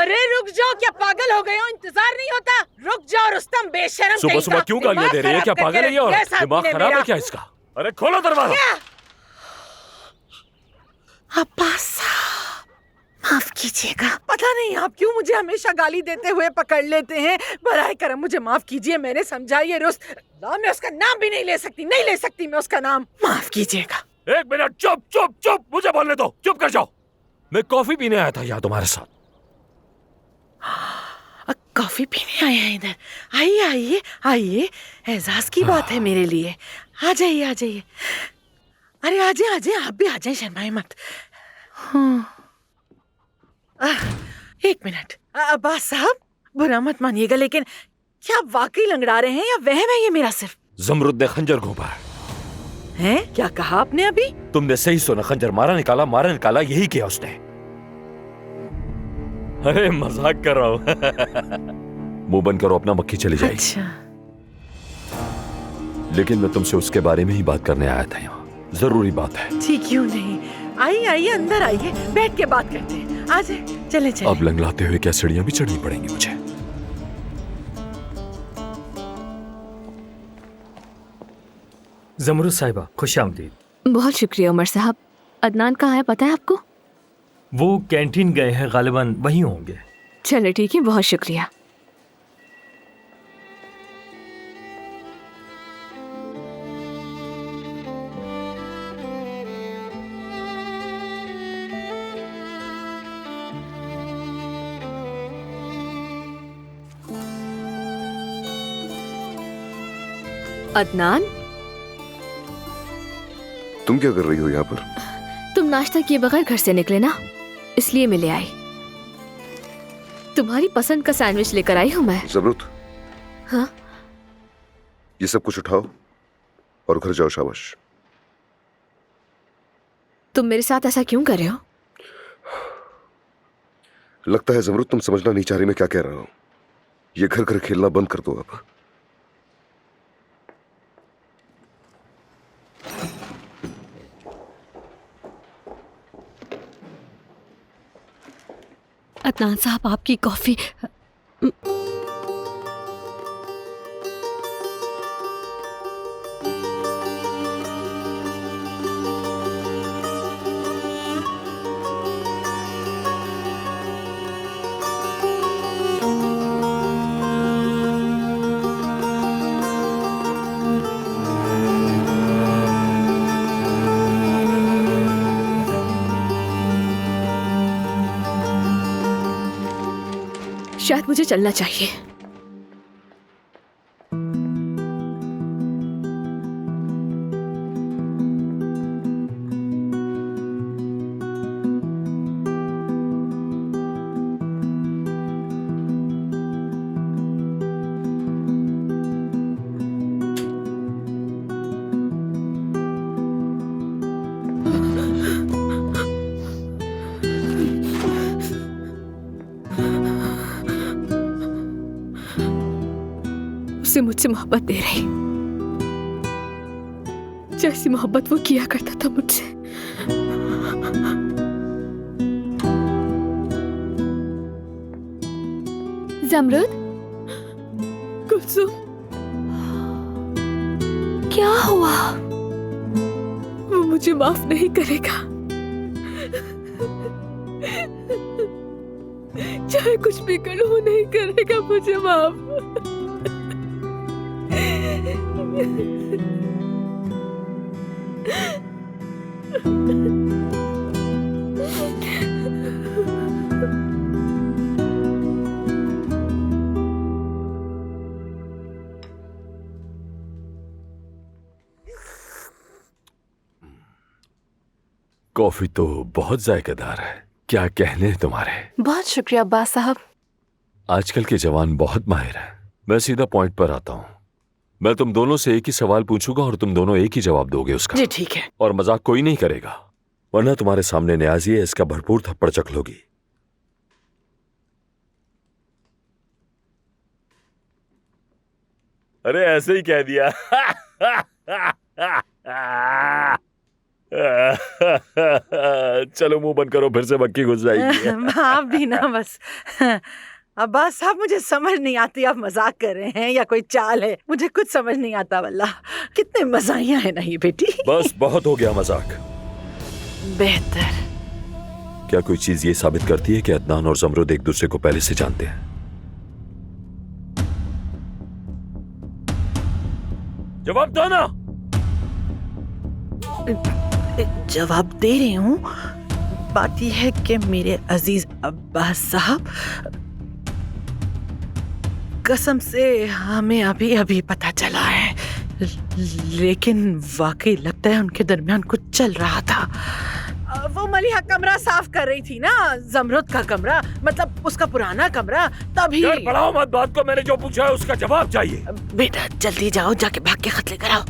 अरे रुक जाओ, क्या पागल हो गए हो? इंतजार नहीं होता? रुक जाओ रुस्तम, बेशरम। सुबह सुबह क्यों गालियां दे रही है? क्या पागल है ये औरत? दिमाग खराब है क्या इसका? अरे खोलो दरवाजा। अब्बास साहब, माफ कीजिएगा। पता नहीं आप क्यों मुझे हमेशा गाली देते हुए पकड़ लेते हैं। बराए करम मुझे माफ कीजिए, मैंने समझा ये मैं उसका नाम भी नहीं ले सकती मैं उसका नाम। माफ कीजिएगा। एक मिनट, चुप चुप चुप, मुझे बोलने दो, चुप कर जाओ। मैं कॉफी पीने आया था यहाँ तुम्हारे साथ। कॉफी पीने आए हैं इधर? आइए आइए आइए, एजाज की बात है मेरे लिए। आ जाइए आ जाइए। अरे आ जाइए, आप भी आ जाइए, शर्माए मत। एक मिनट, अब्बास साहब बुरा मत मानिएगा, लेकिन क्या आप वाकई लंगड़ा रहे हैं या वहम है ये मेरा सिर्फ? जमरुद ने खंजर घोंपा है। क्या कहा आपने अभी? तुमने सही सुना, खंजर मारा निकाला, यही किया उसने। अरे मजाक कर रहा हूँ। मुंह बंद करो अपना, मक्खी चली जाएगी। अच्छा। लेकिन मैं तुमसे उसके बारे में ही बात करने आया था यहाँ, जरूरी बात है। जी क्यों नहीं, आइए आइए अंदर आइए, बैठ के बात करते हैं। आ जाए, चले चले। अब लंगलाते हुए क्या सीढ़ियां भी चढ़नी पड़ेंगी मुझे? जमरुद साहिबा, खुश आमदीद। बहुत शुक्रिया उमर साहब। अदनान कहाँ है पता है आपको? वो कैंटीन गए हैं, गालिबन वहीं होंगे। चलो ठीक है, बहुत शुक्रिया। अदनान, तुम क्या कर रही हो यहाँ पर? तुम नाश्ता किए बगैर घर से निकले ना, इसलिए मैं ले आई। तुम्हारी पसंद का सैंडविच लेकर आई हूँ मैं। जमरुद, हाँ? ये सब कुछ उठाओ और घर जाओ। शाबाश। तुम मेरे साथ ऐसा क्यों कर रहे हो? लगता है जमरुद तुम समझना नहीं चाह रही मैं क्या कह रहा हूँ। ये घर घर खेलना बंद कर दो अब। अदनान साहब, आपकी कॉफी। शायद मुझे चलना चाहिए। उसे मुझसे मोहब्बत दे रही, जैसी मोहब्बत वो किया करता था मुझसे। जमरुद, कुलसुम, क्या हुआ? वो मुझे माफ नहीं करेगा, चाहे कुछ भी करो वो नहीं करेगा मुझे माफ। कॉफी तो बहुत जायकेदार है। क्या कहने हैं तुम्हारे? बहुत शुक्रिया अब्बास साहब। आजकल के जवान बहुत माहिर हैं। मैं सीधा पॉइंट पर आता हूँ। मैं तुम दोनों से एक ही सवाल पूछूंगा और तुम दोनों एक ही जवाब दोगे उसका। जी ठीक है। और मजाक कोई नहीं करेगा, वरना तुम्हारे सामने न्याजी है, इसका भरपूर थप्पड़ चखलोगी। अरे ऐसे ही कह दिया। चलो मुंह बंद करो, फिर से मक्खी घुस जाएगी। आप भी ना बस। अब्बास साहब, मुझे समझ नहीं आती आप मजाक कर रहे हैं या कोई चाल है, मुझे कुछ समझ नहीं आता वल्लाह। कितने मजाइया है ना ये बेटी। बस बहुत हो गया मजाक। बेहतर। क्या कोई चीज ये साबित करती है कि अदनान और जमरुद एक दूसरे को पहले से जानते हैं? जवाब दो ना। जवाब दे रही हूँ। बात यह है कि मेरे अजीज अब्बास साहब, कसम से हमें अभी अभी पता चला है, लेकिन वाकई लगता है उनके दरमियान कुछ चल रहा था। वो मलिहा कमरा साफ कर रही थी ना, जमरुद का कमरा, मतलब उसका पुराना कमरा, तभी। यार बढ़ाओ मत बात को, मैंने जो पूछा है उसका जवाब चाहिए। बेटा जल्दी जाओ, जाके भाग के खत लेकर आओ।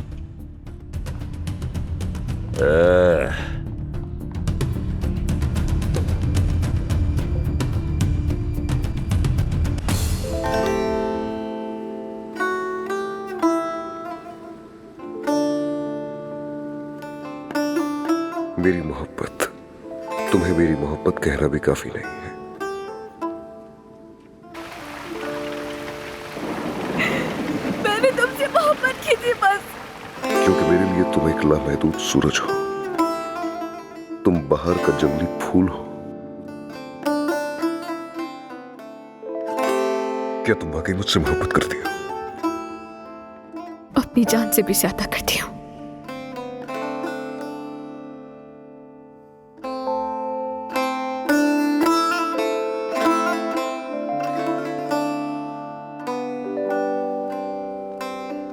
मेरी मोहब्बत, तुम्हें मेरी मोहब्बत कहना भी काफी नहीं है। मैंने तुमसे मोहब्बत की थी बस। क्योंकि मेरे लिए तुम एक लामहदूद सूरज हो, तुम बाहर का जंगली फूल हो। क्या तुम वाकई मुझसे मोहब्बत करती हो? अपनी जान से भी ज्यादा करती हूँ।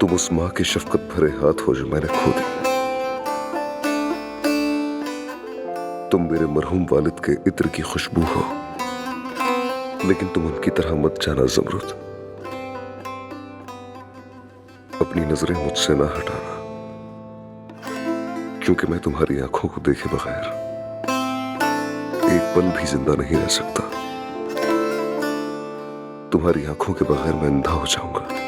तुम उस माँ के शफकत भरे हाथ हो जो मैंने खो दी। तुम मेरे मरहूम वालिद के इत्र की खुशबू हो, लेकिन तुम उनकी तरह मत जाना जमरुद। अपनी नजरें मुझसे ना हटाना, क्योंकि मैं तुम्हारी आंखों को देखे बगैर एक पल भी जिंदा नहीं रह सकता। तुम्हारी आंखों के बगैर मैं अंधा हो जाऊंगा।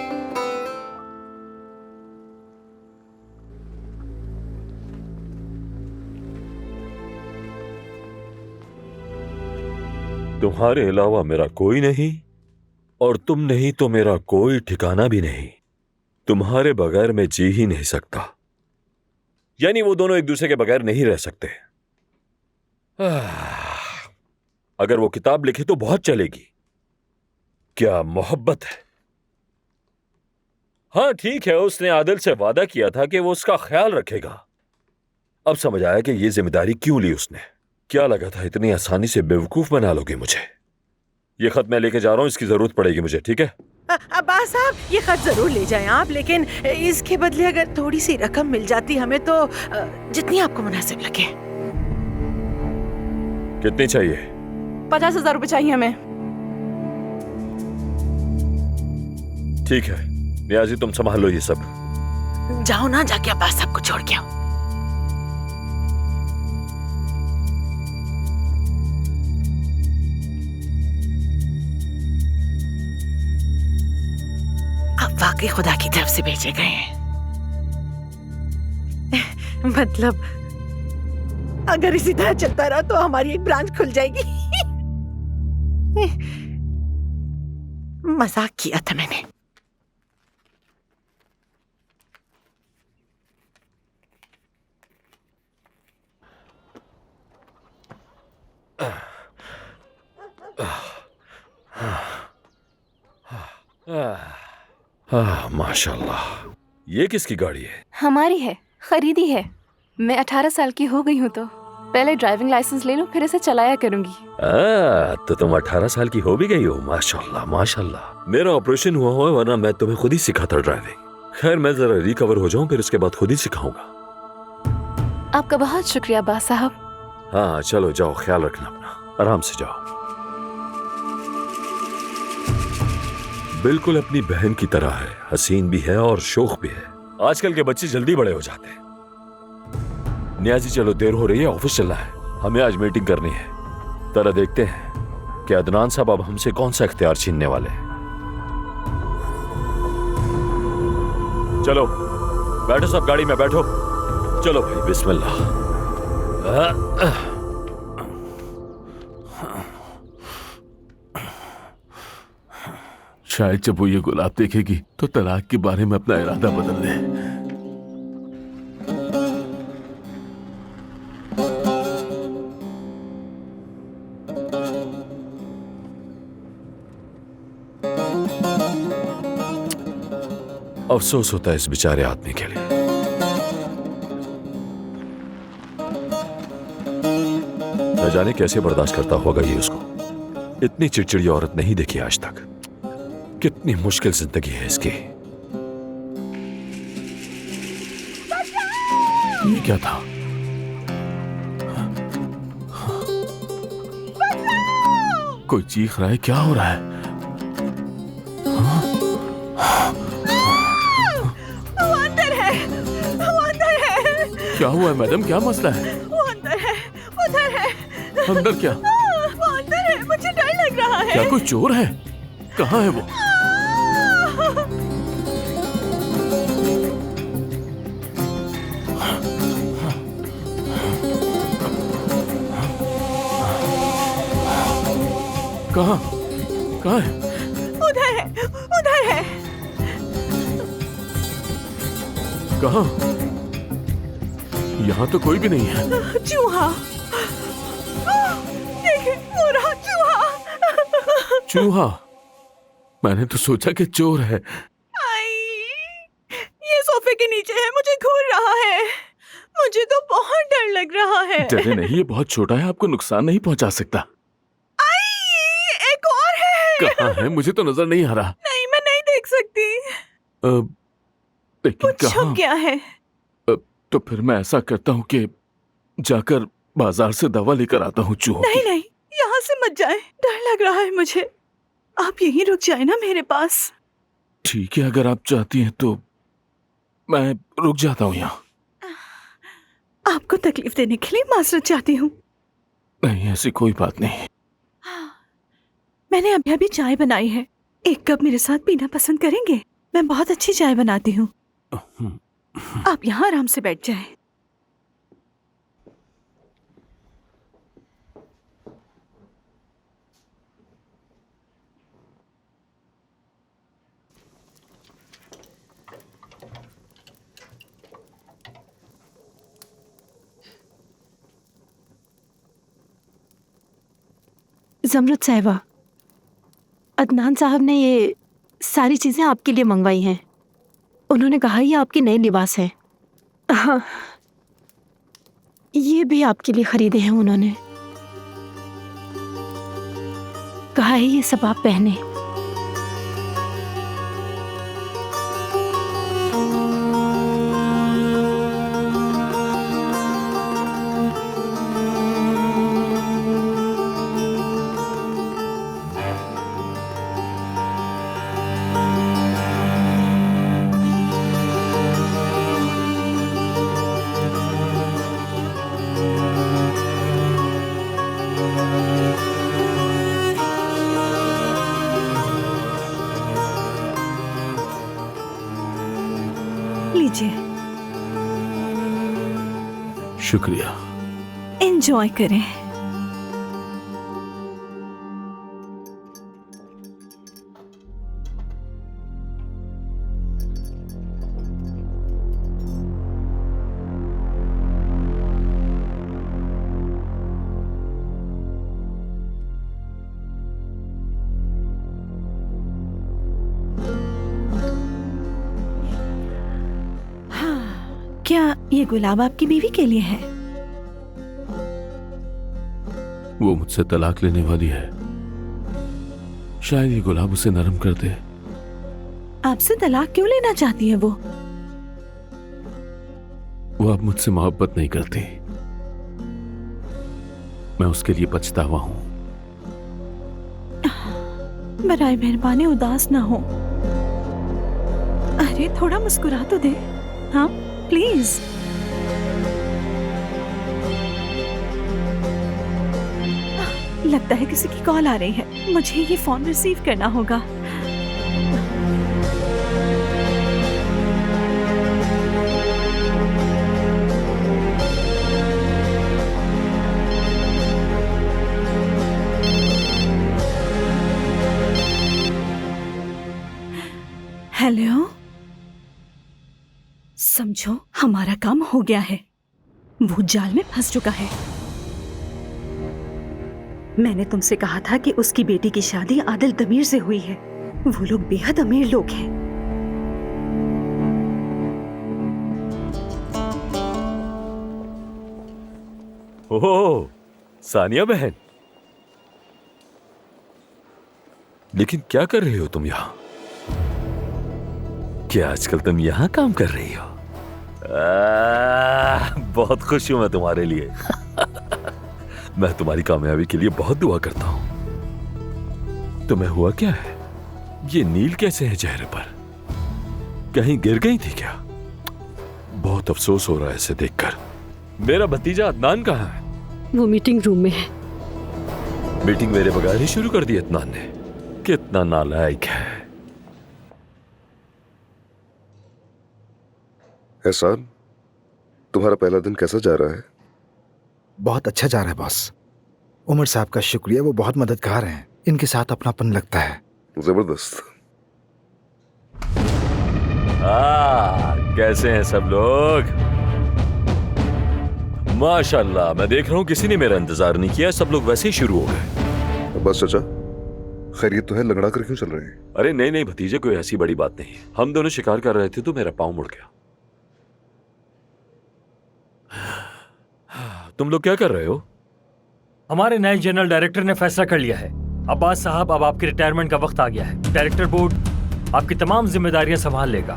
तुम्हारे अलावा मेरा कोई नहीं, और तुम नहीं तो मेरा कोई ठिकाना भी नहीं। तुम्हारे बगैर मैं जी ही नहीं सकता। यानी वो दोनों एक दूसरे के बगैर नहीं रह सकते। अगर वो किताब लिखे तो बहुत चलेगी। क्या मोहब्बत है। हाँ ठीक है, उसने आदिल से वादा किया था कि वो उसका ख्याल रखेगा। अब समझ आया कि ये जिम्मेदारी क्यों ली उसने। क्या लगा था इतनी आसानी से बेवकूफ बना लोगे मुझे। ये खत मैं लेके जा रहा हूं, इसकी जरूरत पड़ेगी मुझे, ठीक है? अब्बास साहब, ये खत जरूर ले जाएं आप, लेकिन इसके बदले अगर थोड़ी सी रकम मिल जाती हमें तो, जितनी आपको मुनासिब लगे। कितनी चाहिए? 50,000 रुपए चाहिए हमें। ठीक है नियाजी, तुम संभाल लो ये सब। जाओ ना, जाके अब्बास साहब को छोड़ के आओ। अब वाकई खुदा की तरफ से भेजे गए हैं। मतलब अगर इसी तरह चलता रहा तो हमारी एक ब्रांच खुल जाएगी। मजाक किया था मैंने। माशाल्लाह। ये किसकी गाड़ी है? हमारी है, खरीदी है। मैं 18 साल की हो गई हूँ तो पहले ड्राइविंग लाइसेंस ले लूं, फिर इसे चलाया करूंगी। तो तुम 18 साल की हो भी गई हो। माशाल्लाह माशाल्लाह। मेरा ऑपरेशन हुआ हो, वरना मैं तुम्हें खुद ही सिखाता ड्राइविंग। खैर मैं जरा रिकवर हो जाऊं, फिर उसके बाद खुद ही सिखाऊंगा। आपका बहुत शुक्रिया अब्बास साहब। हाँ चलो जाओ, ख्याल रखना अपना, आराम से जाओ। बिल्कुल अपनी बहन की तरह है, हसीन भी है और शोख भी है। आजकल के बच्चे जल्दी बड़े हो जाते हैं। नियाजी चलो, देर हो रही है, ऑफिस चलना है, हमें आज मीटिंग करनी है। तरह देखते हैं कि अदनान साहब अब हमसे कौन सा इख्तियार छीनने वाले हैं। चलो बैठो सब, गाड़ी में बैठो। चलो भाई बिस्मिल्लाह। शायद जब वो ये गुलाब देखेगी तो तलाक के बारे में अपना इरादा बदल ले। अफसोस होता है इस बेचारे आदमी के लिए। न जाने कैसे बर्दाश्त करता होगा ये उसको। इतनी चिड़चिड़ी औरत नहीं देखी आज तक। कितनी मुश्किल जिंदगी है इसकी। ये क्या था? कोई चीख रहा है, क्या हो रहा है? क्या हुआ है मैडम, क्या मसला है? वो अंदर है, उधर है। अंदर क्या? वो अंदर है, मुझे डर लग रहा है। क्या कोई चोर है? कहाँ है वो? कहाँ? कहाँ है? उधर है, उधर है। कहाँ? यहाँ तो कोई भी नहीं है। चूहा, देखिए वो रहा चूहा। चूहा? मैंने तो सोचा कि चोर है। आई, ये सोफे के नीचे है, मुझे घूर रहा है। मुझे तो बहुत डर लग रहा है। डरे नहीं, ये बहुत छोटा है, आपको नुकसान नहीं पहुंचा सकता। आई, एक और है। कहाँ है? मुझे तो नजर नहीं आ रहा। नहीं, मैं नहीं देख सकती। लेकिन कुछ छुप कहाँ? गया है। तो फिर मैं ऐसा करता हूँ कि जाकर बाजार से दवा लेकर आता हूँ चूहों की। नहीं नहीं, यहाँ से मत जाए, डर लग रहा है मुझे। आप यहीं रुक जाए ना मेरे पास। ठीक है, अगर आप चाहती हैं तो मैं रुक जाता हूँ यहाँ। आपको तकलीफ देने के लिए माजरत चाहती हूँ। नहीं, ऐसी कोई बात नहीं। मैंने अभी अभी चाय बनाई है, एक कप मेरे साथ पीना पसंद करेंगे? मैं बहुत अच्छी चाय बनाती हूँ। आप यहाँ आराम से बैठ जाएं। ज़मरुद साहिबा, अदनान साहब ने ये सारी चीज़ें आपके लिए मंगवाई हैं। उन्होंने कहा ये आपके नए लिबास हैं। हाँ, ये भी आपके लिए खरीदे हैं उन्होंने। कहा है ये सब आप पहने। लीजिए, शुक्रिया। एंजॉय करें। क्या ये गुलाब आपकी बीवी के लिए है? वो मुझसे तलाक लेने वाली है, शायद ये गुलाब उसे नरम कर दे। आपसे तलाक क्यों लेना चाहती है वो? वो अब मुझसे मोहब्बत नहीं करती। मैं उसके लिए पछतावा हूं। बराए मेहरबानी उदास ना हो। अरे थोड़ा मुस्कुरा तो दे, हाँ प्लीज। लगता है किसी की कॉल आ रही है, मुझे ये फोन रिसीव करना होगा। हेलो, समझो हमारा काम हो गया है। वो जाल में फंस चुका है। मैंने तुमसे कहा था कि उसकी बेटी की शादी आदिल तमीर से हुई है। वो लोग बेहद अमीर लोग हैं। ओह, सानिया बहन, लेकिन क्या कर रही हो तुम यहाँ? क्या आजकल तुम यहाँ काम कर रही हो? बहुत खुश हूं मैं तुम्हारे लिए। मैं तुम्हारी कामयाबी के लिए बहुत दुआ करता हूं। तुम्हें हुआ क्या है? ये नील कैसे है चेहरे पर? कहीं गिर गई थी क्या? बहुत अफसोस हो रहा है इसे देखकर। मेरा भतीजा अदनान कहाँ है? वो मीटिंग रूम में है। मीटिंग मेरे बगैर ही शुरू कर दी अदनान ने। कितना नालायक है। एहसान, तुम्हारा पहला दिन कैसा जा रहा है? बहुत अच्छा जा रहा है बॉस। उमर साहब का शुक्रिया, वो बहुत मददगार हैं। इनके साथ अपनापन लगता है। जबरदस्त। कैसे हैं सब लोग? माशाल्लाह, मैं देख रहा हूँ किसी ने मेरा इंतजार नहीं किया, सब लोग वैसे ही शुरू हो गए। बस चाचा, खैरियत तो है? लगड़ा कर क्यों चल रहे हैं? अरे नहीं नहीं भतीजे, कोई ऐसी बड़ी बात नहीं। हम दोनों शिकार कर रहे थे तो मेरा पाँव मुड़ गया। तुम लोग क्या कर रहे हो? हमारे नए जनरल डायरेक्टर ने फैसला कर लिया है। अब्बास साहब, अब आपके रिटायरमेंट का वक्त आ गया है। डायरेक्टर बोर्ड आपकी तमाम जिम्मेदारियां संभाल लेगा।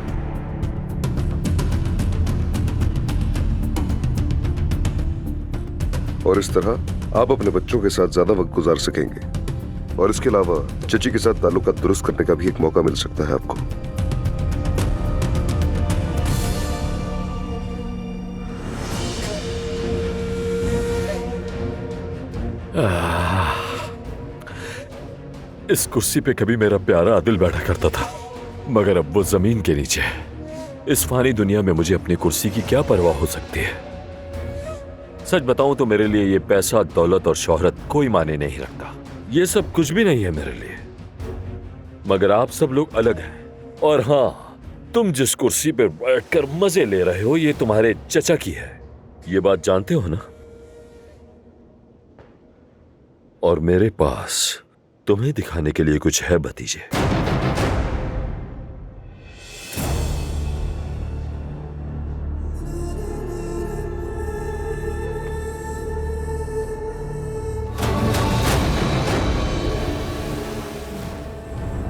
और इस तरह आप अपने बच्चों के साथ ज्यादा वक्त गुजार सकेंगे। और इसके अलावा चची के साथ ताल्लुकात दुरुस्त करने का भी एक मौका मिल सकता है आपको। इस कुर्सी पे कभी मेरा प्यारा आदिल बैठा करता था, मगर अब वो जमीन के नीचे है। इस फानी दुनिया में मुझे अपनी कुर्सी की क्या परवाह हो सकती है? सच बताऊं तो मेरे लिए ये पैसा, दौलत और शोहरत कोई माने नहीं रखता। ये सब कुछ भी नहीं है मेरे लिए। मगर आप सब लोग अलग हैं। और हाँ, तुम जिस कुर्सी पे बैठकर मजे ले रहे हो, ये तुम्हारे चचा की है। ये बात जानते हो ना? और मेरे पास तुम्हें दिखाने के लिए कुछ है भतीजे।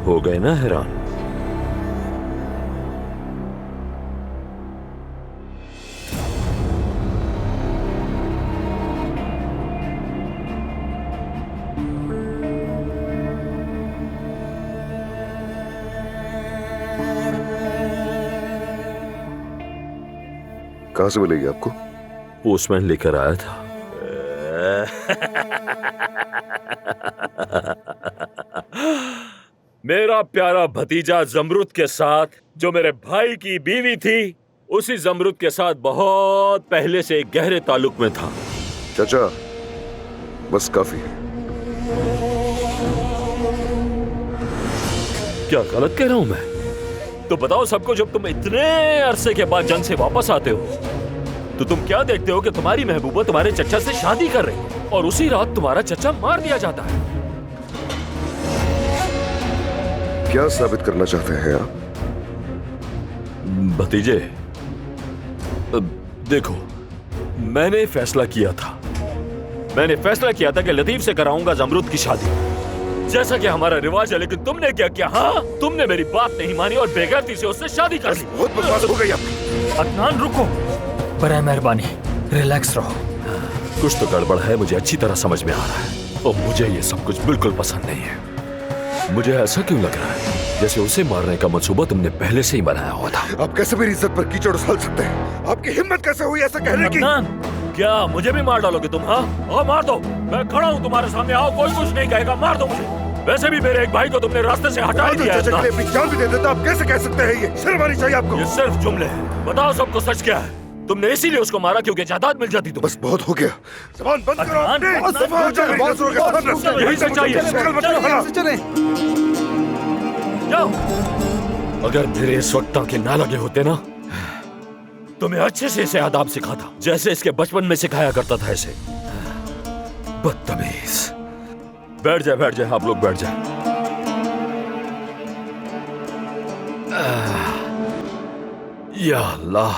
हो गए ना हैरान? कहां से मिलेगी आपको? पोस्टमैन लेकर आया था। मेरा प्यारा भतीजा जमरुद के साथ, जो मेरे भाई की बीवी थी, उसी जमरुद के साथ बहुत पहले से एक गहरे ताल्लुक में था। चाचा, बस काफी है। क्या गलत कह रहा हूं मैं? तो बताओ सबको, जब तुम इतने अरसे के बाद जंग से वापस आते हो तो तुम क्या देखते हो कि तुम्हारी महबूबा तुम्हारे चचा से शादी कर रही है और उसी रात तुम्हारा चचा मार दिया जाता है। क्या साबित करना चाहते हैं आप? भतीजे, देखो, मैंने फैसला किया था कि लतीफ से कराऊंगा जमरुद की शादी, जैसा कि हमारा रिवाज है। लेकिन तुमने क्या किया? हाँ, तुमने मेरी बात नहीं मानी और बेगैरती से उससे शादी कर ली। बहुत बकवास हो गई आपकी। अदनान रुको, बराए मेहरबानी रिलैक्स रहो। कुछ तो गड़बड़ है, मुझे अच्छी तरह समझ में आ रहा है। और मुझे ये सब कुछ बिल्कुल पसंद नहीं है। मुझे ऐसा क्यों लग रहा है जैसे उसे मारने का मंसूबा तुमने पहले से ही बनाया हुआ था। आप कैसे मेरी इज्जत पर कीचड़ उछाल सकते हैं? आपकी हिम्मत कैसे हुई ऐसा कहने की? क्या मुझे भी मार डालोगे तुम? हाँ, और मार दो। मैं खड़ा हूँ तुम्हारे सामने, आओ, कोई कुछ नहीं कहेगा, मार दो मुझे। वैसे भी मेरे एक भाई को तुमने रास्ते से हटा दिया है। अपनी जान भी दे देता, आप कैसे कह सकते हैं? ये शर्म आनी चाहिए आपको। ये सिर्फ जुमले हैं। बताओ सबको सच क्या है? तुमने इसीलिए उसको मारा क्योंकि जायदाद मिल जाती? तो बस बहुत हो गया, ज़बान बंद करो अपनी। यही सच्चाई है। चलें। जाओ। अगर मेरे इस वक्त टांके ना लगे होते ना, तो मैं अच्छे से इसे आदाब सिखाता, जैसे इसके बचपन में सिखाया करता था इसे। बदतमीज। बैठ जाए आप लोग, बैठ जाए। या अल्लाह।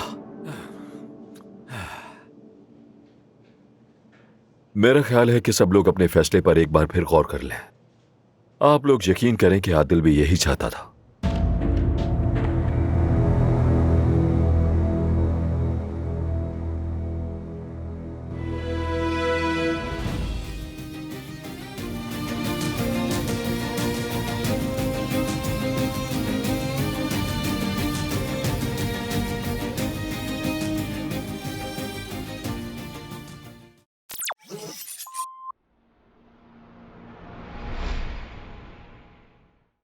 मेरा ख्याल है कि सब लोग अपने फैसले पर एक बार फिर गौर कर लें। आप लोग यकीन करें कि आदिल भी यही चाहता था।